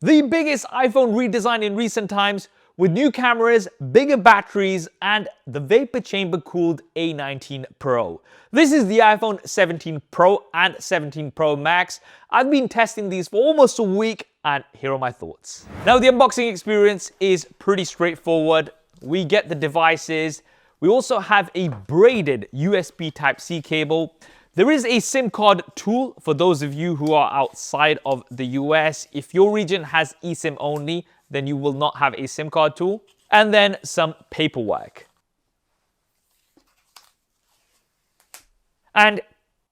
The biggest iPhone redesign in recent times, with new cameras, bigger batteries, and the vapor chamber cooled A19 Pro. This is the iPhone 17 Pro and 17 Pro Max. I've been testing these for almost a week, and here are my thoughts. Now, the unboxing experience is pretty straightforward. We get the devices. We also have a braided USB Type-C cable. There is a SIM card tool for those of you who are outside of the US. If your region has eSIM only, then you will not have a SIM card tool. And then some paperwork. And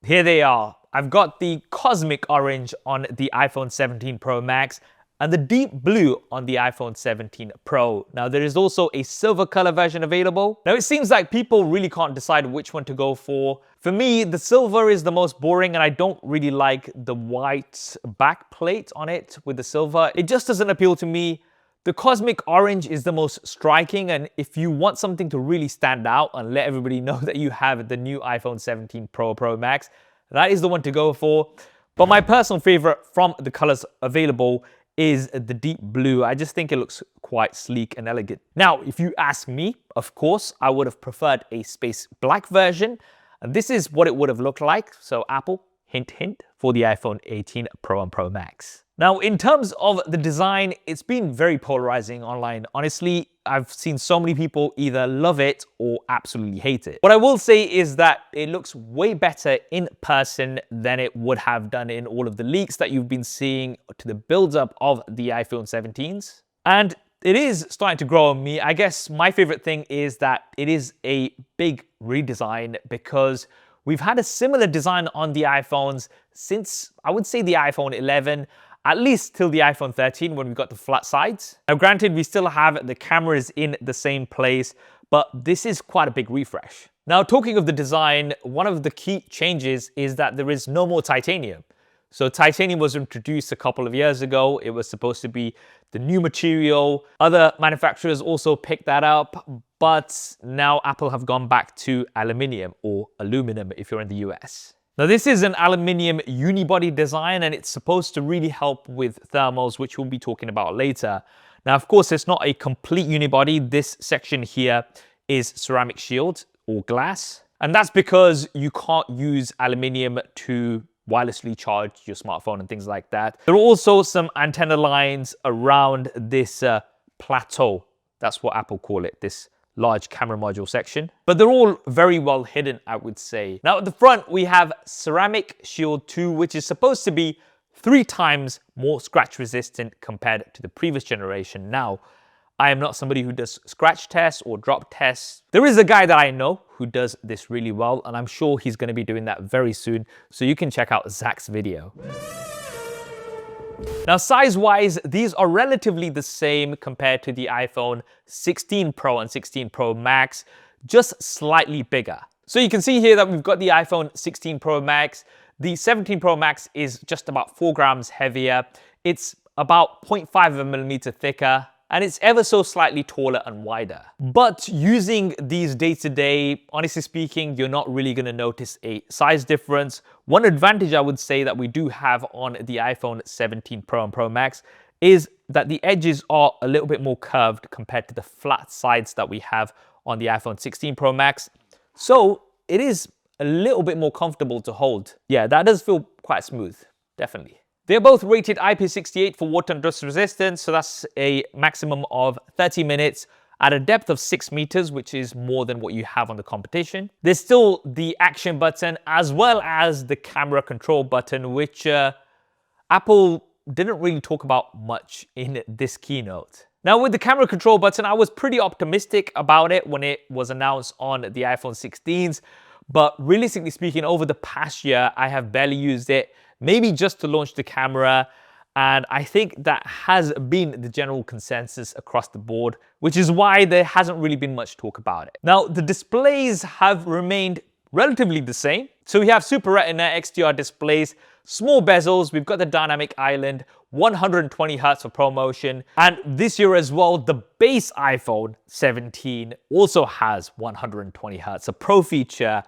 here they are. I've got the cosmic orange on the iPhone 17 Pro Max and the deep blue on the iPhone 17 Pro. Now, there is also a silver color version available. Now, it seems like people really can't decide which one to go for. For me, the silver is the most boring, and I don't really like the white back plate on it with the silver. It just doesn't appeal to me. The cosmic orange is the most striking, and if you want something to really stand out and let everybody know that you have the new iPhone 17 Pro Max, that is the one to go for. But my personal favorite from the colors available is the deep blue. I just think it looks quite sleek and elegant. Now, if you ask me, of course, I would have preferred a space black version. And this is what it would have looked like. So Apple, hint, hint, for the iPhone 18 Pro and Pro Max. Now, in terms of the design, it's been very polarizing online. Honestly, I've seen so many people either love it or absolutely hate it. What I will say is that it looks way better in person than it would have done in all of the leaks that you've been seeing to the build-up of the iPhone 17s. And it is starting to grow on me. I guess my favorite thing is that it is a big redesign, because we've had a similar design on the iPhones since, I would say, the iPhone 11, at least till the iPhone 13 when we got the flat sides. Now, granted, we still have the cameras in the same place, but this is quite a big refresh. Now, talking of the design, one of the key changes is that there is no more titanium. So titanium was introduced a couple of years ago. It was supposed to be the new material. Other manufacturers also picked that up, but now Apple have gone back to aluminium, or aluminum if you're in the US. Now, this is an Aluminium Unibody design, and it's supposed to really help with thermals, which we'll be talking about later. Now, of course, it's not a complete unibody. This section here is ceramic shield or glass, and that's because you can't use aluminium to wirelessly charge your smartphone and things like that. There are also some antenna lines around this plateau. That's what Apple call it, this large camera module section. But they're all very well hidden, I would say. Now, at the front, we have Ceramic Shield 2, which is supposed to be 3 times more scratch resistant compared to the previous generation. Now, I am not somebody who does scratch tests or drop tests. There is a guy that I know who does this really well, and I'm sure he's going to be doing that very soon. So you can check out Zach's video. Now, size-wise, these are relatively the same compared to the iPhone 16 Pro and 16 Pro Max, just slightly bigger. So you can see here that we've got the iPhone 16 Pro Max. The 17 Pro Max is just about 4 grams heavier. It's about 0.5 of a millimeter thicker, and it's ever so slightly taller and wider. But using these day to day, honestly speaking, you're not really gonna notice a size difference. One advantage I would say that we do have on the iPhone 17 Pro and Pro Max is that the edges are a little bit more curved compared to the flat sides that we have on the iPhone 16 Pro Max. So it is a little bit more comfortable to hold. Yeah, that does feel quite smooth, definitely. They're both rated IP68 for water and dust resistance, so that's a maximum of 30 minutes at a depth of 6 meters, which is more than what you have on the competition. There's still the action button as well as the camera control button, which Apple didn't really talk about much in this keynote. Now, with the camera control button, I was pretty optimistic about it when it was announced on the iPhone 16s, but realistically speaking, over the past year, I have barely used it. Maybe just to launch the camera, and I think that has been the general consensus across the board, which is why there hasn't really been much talk about it. Now, the displays have remained relatively the same. So we have Super Retina XDR displays, small bezels, we've got the dynamic island, 120 Hz for ProMotion, and this year as well, the base iPhone 17 also has 120 Hz, a Pro feature,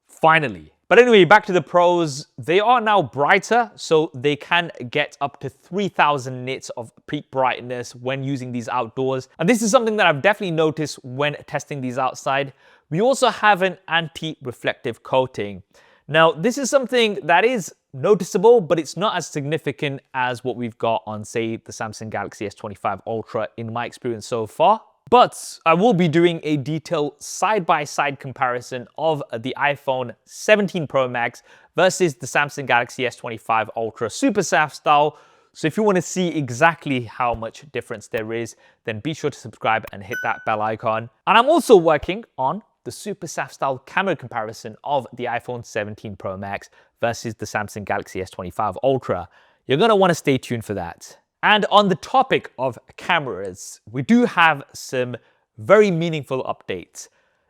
finally. But anyway, back to the pros. They are now brighter, so they can get up to 3000 nits of peak brightness when using these outdoors. And this is something that I've definitely noticed when testing these outside. We also have an anti-reflective coating. Now, this is something that is noticeable, but it's not as significant as what we've got on, say, the Samsung Galaxy S25 Ultra in my experience so far. But I will be doing a detailed side-by-side comparison of the iPhone 17 Pro Max versus the Samsung Galaxy S25 Ultra SuperSaf style. So if you want to see exactly how much difference there is, then be sure to subscribe and hit that bell icon. And I'm also working on the SuperSaf style camera comparison of the iPhone 17 Pro Max versus the Samsung Galaxy S25 Ultra. You're going to want to stay tuned for that. And on the topic of cameras, we do have some very meaningful updates,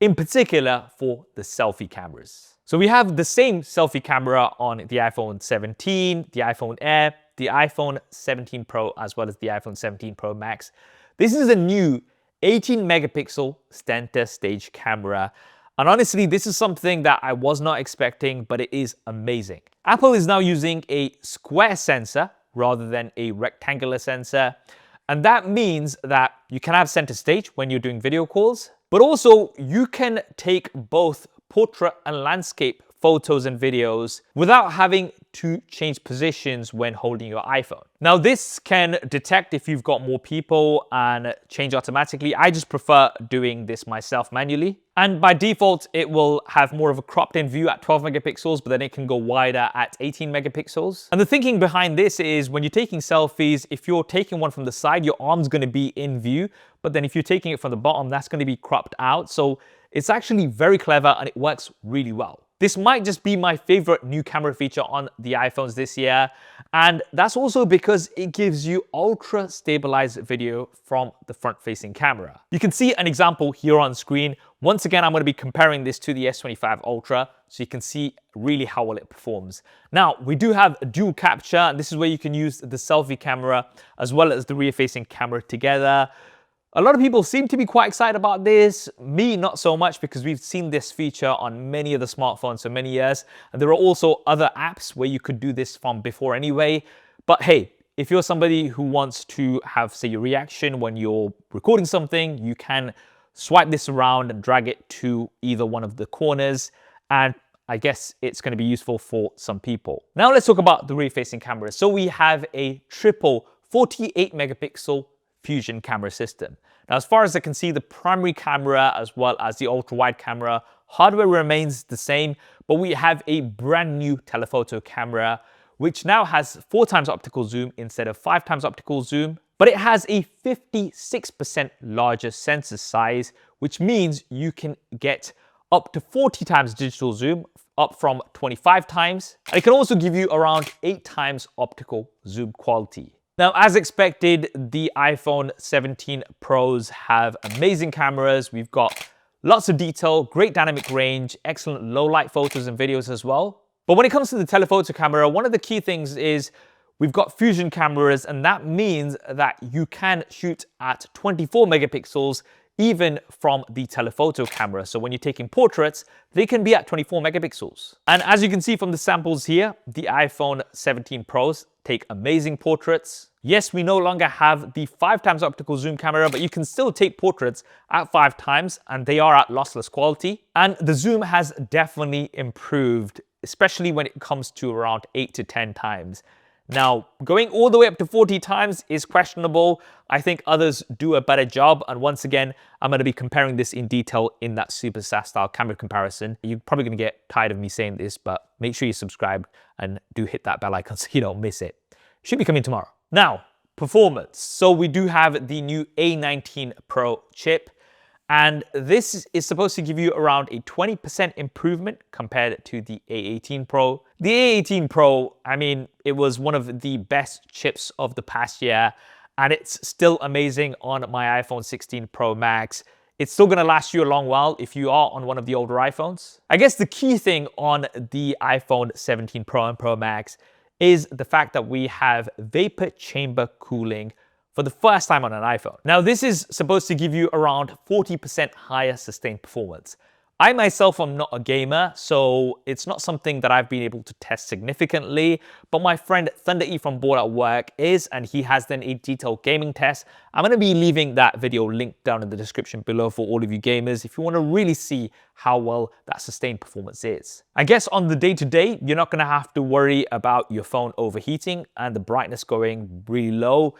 in particular for the selfie cameras. So we have the same selfie camera on the iPhone 17, the iPhone Air, the iPhone 17 Pro, as well as the iPhone 17 Pro Max. This is a new 18 megapixel center stage camera. And honestly, this is something that I was not expecting, but it is amazing. Apple is now using a square sensor rather than a rectangular sensor. And that means that you can have center stage when you're doing video calls, but also you can take both portrait and landscape photos and videos without having to change positions when holding your iPhone. Now, this can detect if you've got more people and change automatically. I just prefer doing this myself manually. And by default, it will have more of a cropped in view at 12 megapixels, but then it can go wider at 18 megapixels. And the thinking behind this is when you're taking selfies, if you're taking one from the side, your arm's going to be in view. But then if you're taking it from the bottom, that's going to be cropped out. So it's actually very clever and it works really well. This might just be my favorite new camera feature on the iPhones this year. And that's also because it gives you ultra stabilized video from the front-facing camera. You can see an example here on screen. Once again, I'm going to be comparing this to the S25 Ultra so you can see really how well it performs. Now, we do have dual capture, and this is where you can use the selfie camera as well as the rear-facing camera together. A lot of people seem to be quite excited about this. Me, not so much, because we've seen this feature on many of the smartphones for many years. And there are also other apps where you could do this from before anyway. But hey, if you're somebody who wants to have, say, your reaction when you're recording something, you can swipe this around and drag it to either one of the corners. And I guess it's going to be useful for some people. Now let's talk about the rear-facing camera. So we have a triple 48 megapixel Fusion camera system. Now, as far as I can see, the primary camera as well as the ultra-wide camera hardware remains the same, but we have a brand new telephoto camera, which now has 4 times optical zoom instead of 5 times optical zoom, but it has a 56% larger sensor size, which means you can get up to 40 times digital zoom, up from 25 times. And it can also give you around 8 times optical zoom quality. Now, as expected, the iPhone 17 Pros have amazing cameras. We've got lots of detail, great dynamic range, excellent low light photos and videos as well. But when it comes to the telephoto camera, one of the key things is we've got Fusion cameras, and that means that you can shoot at 24 megapixels even from the telephoto camera. So when you're taking portraits, they can be at 24 megapixels. And as you can see from the samples here, the iPhone 17 Pros take amazing portraits. Yes, we no longer have the 5 times optical zoom camera, but you can still take portraits at 5 times and they are at lossless quality. And the zoom has definitely improved, especially when it comes to around 8 to 10 times. Now, going all the way up to 40 times is questionable. I think others do a better job. And once again, I'm going to be comparing this in detail in that SuperSaf style camera comparison. You're probably going to get tired of me saying this, but make sure you subscribe and do hit that bell icon so you don't miss it. Should be coming tomorrow. Now, performance. So we do have the new A19 Pro chip. And this is supposed to give you around a 20% improvement compared to the A18 Pro. The A18 Pro, I mean, it was one of the best chips of the past year, and it's still amazing on my iPhone 16 Pro Max. It's still gonna last you a long while if you are on one of the older iPhones. I guess the key thing on the iPhone 17 Pro and Pro Max is the fact that we have vapor chamber cooling for the first time on an iPhone. Now, this is supposed to give you around 40% higher sustained performance. I myself am not a gamer, so it's not something that I've been able to test significantly, but my friend Thunder E from Board at Work is, and he has done a detailed gaming test. I'm going to be leaving that video linked down in the description below for all of you gamers if you want to really see how well that sustained performance is. I guess on the day-to-day, you're not going to have to worry about your phone overheating and the brightness going really low.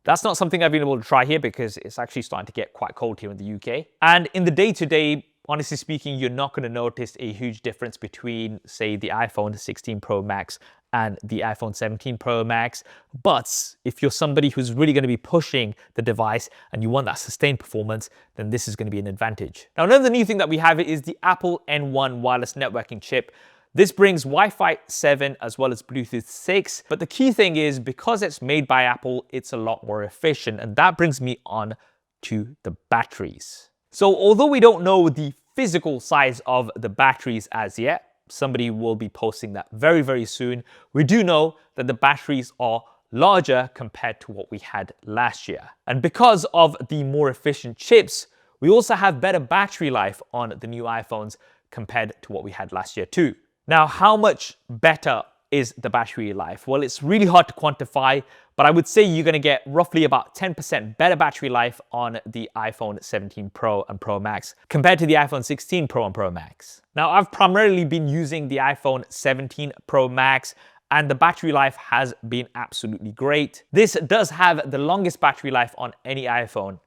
That's not something I've been able to try here because it's actually starting to get quite cold here in the UK. And in the day-to-day, honestly speaking, you're not going to notice a huge difference between, say, the iPhone 16 Pro Max and the iPhone 17 Pro Max. But if you're somebody who's really going to be pushing the device and you want that sustained performance, then this is going to be an advantage. Now, another new thing that we have is the Apple N1 wireless networking chip. This brings Wi-Fi 7 as well as Bluetooth 6. But the key thing is, because it's made by Apple, it's a lot more efficient. And that brings me on to the batteries. So although we don't know the physical size of the batteries as yet, somebody will be posting that very, very soon. We do know that the batteries are larger compared to what we had last year. And because of the more efficient chips, we also have better battery life on the new iPhones compared to what we had last year too. Now, how much better is the battery life? Well, it's really hard to quantify, but I would say you're going to get roughly about 10% better battery life on the iPhone 17 Pro and Pro Max compared to the iPhone 16 Pro and Pro Max. Now, I've primarily been using the iPhone 17 Pro Max, and the battery life has been absolutely great. This does have the longest battery life on any iPhone.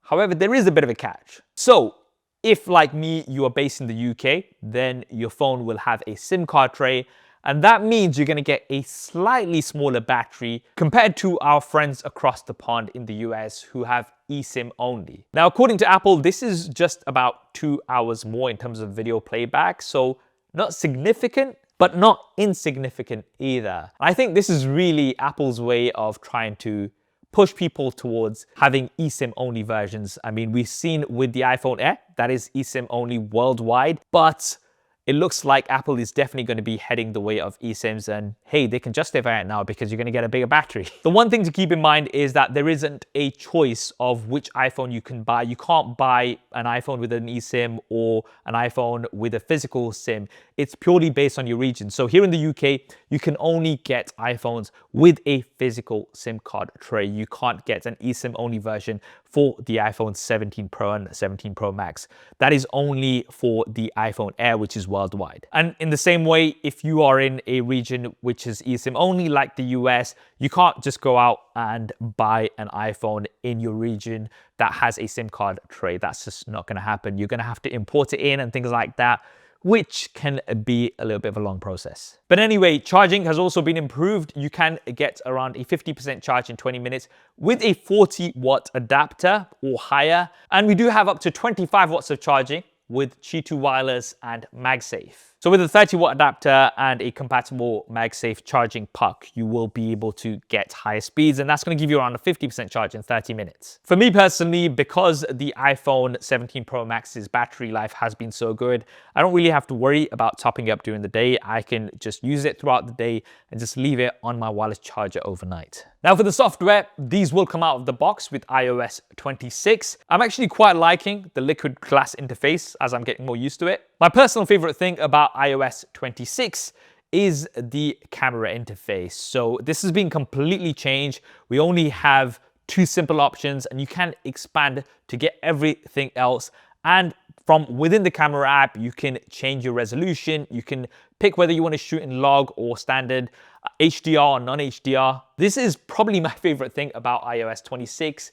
However, there is a bit of a catch. So, if like me, you are based in the UK, then your phone will have a SIM card tray. And that means you're going to get a slightly smaller battery compared to our friends across the pond in the US who have eSIM only. Now, according to Apple, this is just about 2 hours more in terms of video playback. So not significant, but not insignificant either. I think this is really Apple's way of trying to push people towards having eSIM only versions. I mean, we've seen with the iPhone Air, that is eSIM only worldwide, but it looks like Apple is definitely going to be heading the way of eSIMs, and hey, they can justify it now because you're going to get a bigger battery. The one thing to keep in mind is that there isn't a choice of which iPhone you can buy. You can't buy an iPhone with an eSIM or an iPhone with a physical SIM. It's purely based on your region. So here in the UK, you can only get iPhones with a physical SIM card tray. You can't get an eSIM only version for the iPhone 17 Pro and 17 Pro Max. That is only for the iPhone Air, which is worldwide. And in the same way, if you are in a region which is eSIM only like the US, you can't just go out and buy an iPhone in your region that has a SIM card tray. That's just not going to happen. You're going to have to import it in and things like that, which can be a little bit of a long process. But anyway, charging has also been improved. You can get around a 50% charge in 20 minutes with a 40-watt adapter or higher. And we do have up to 25 watts of charging with Qi 2 wireless and MagSafe. So with a 30-watt adapter and a compatible MagSafe charging puck, you will be able to get higher speeds, and that's going to give you around a 50% charge in 30 minutes. For me personally, because the iPhone 17 Pro Max's battery life has been so good, I don't really have to worry about topping up during the day. I can just use it throughout the day and just leave it on my wireless charger overnight. Now for the software, these will come out of the box with iOS 26. I'm actually quite liking the liquid glass interface as I'm getting more used to it. My personal favorite thing about iOS 26 is the camera interface. So this has been completely changed. We only have two simple options and you can expand to get everything else. And from within the camera app, you can change your resolution. You can pick whether you want to shoot in log or standard, HDR or non-HDR. This is probably my favorite thing about iOS 26.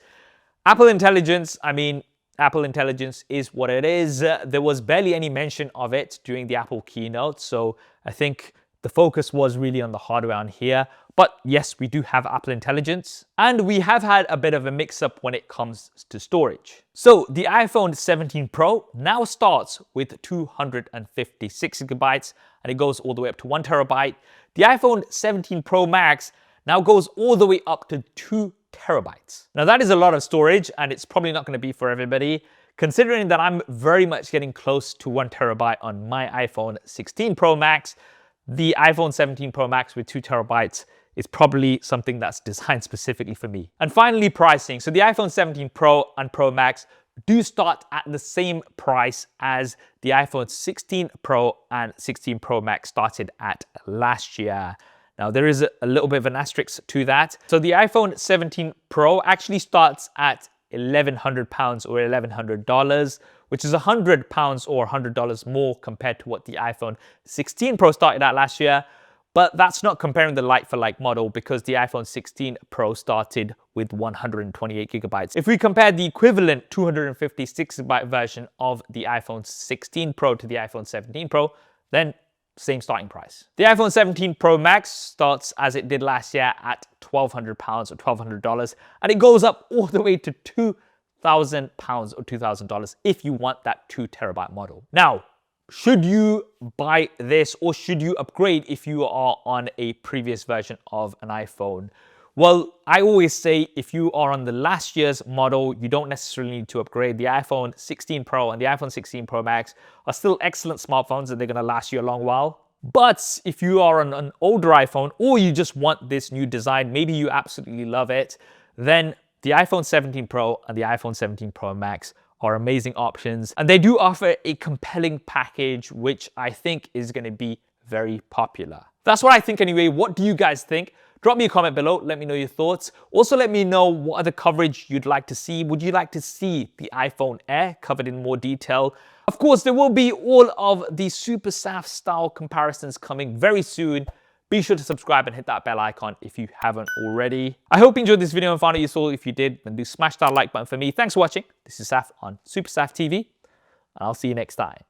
Apple Intelligence, Apple Intelligence is what it is. There was barely any mention of it during the Apple keynote, so I think the focus was really on the hardware on here. But yes, we do have Apple Intelligence, and we have had a bit of a mix-up when it comes to storage. So the iPhone 17 Pro now starts with 256 gigabytes, and it goes all the way up to 1 terabyte. The iPhone 17 Pro Max now goes all the way up to 2 terabytes. Now that is a lot of storage, and it's probably not going to be for everybody, considering that I'm very much getting close to 1 terabyte on my iPhone 16 Pro Max. The iPhone 17 Pro Max with 2 terabytes is probably something that's designed specifically for me. And finally, pricing. So the iPhone 17 Pro and Pro Max do start at the same price as the iPhone 16 Pro and 16 Pro Max started at last year. Now, there is a little bit of an asterisk to that. So the iPhone 17 Pro actually starts at £1,100 or $1,100, which is £100 or $100 more compared to what the iPhone 16 Pro started at last year. But that's not comparing the like-for-like model because the iPhone 16 Pro started with 128 gigabytes. If we compare the equivalent 256 gigabyte version of the iPhone 16 Pro to the iPhone 17 Pro, then same starting price. The iPhone 17 Pro Max starts as it did last year at £1,200 or $1,200, and it goes up all the way to £2,000 or $2,000 if you want that 2 terabyte model. Now, should you buy this or should you upgrade if you are on a previous version of an iPhone? Well, I always say if you are on the last year's model, you don't necessarily need to upgrade. The iPhone 16 Pro and the iPhone 16 Pro Max are still excellent smartphones and they're going to last you a long while. But if you are on an older iPhone or you just want this new design, maybe you absolutely love it, then the iPhone 17 Pro and the iPhone 17 Pro Max are amazing options. And they do offer a compelling package, which I think is going to be very popular. That's what I think anyway. What do you guys think? Drop me a comment below. Let me know your thoughts. Also, let me know what other coverage you'd like to see. Would you like to see the iPhone Air covered in more detail? Of course, there will be all of the SuperSaf style comparisons coming very soon. Be sure to subscribe and hit that bell icon if you haven't already. I hope you enjoyed this video and found it useful. If you did, then do smash that like button for me. Thanks for watching. This is Saf on SuperSaf TV, and I'll see you next time.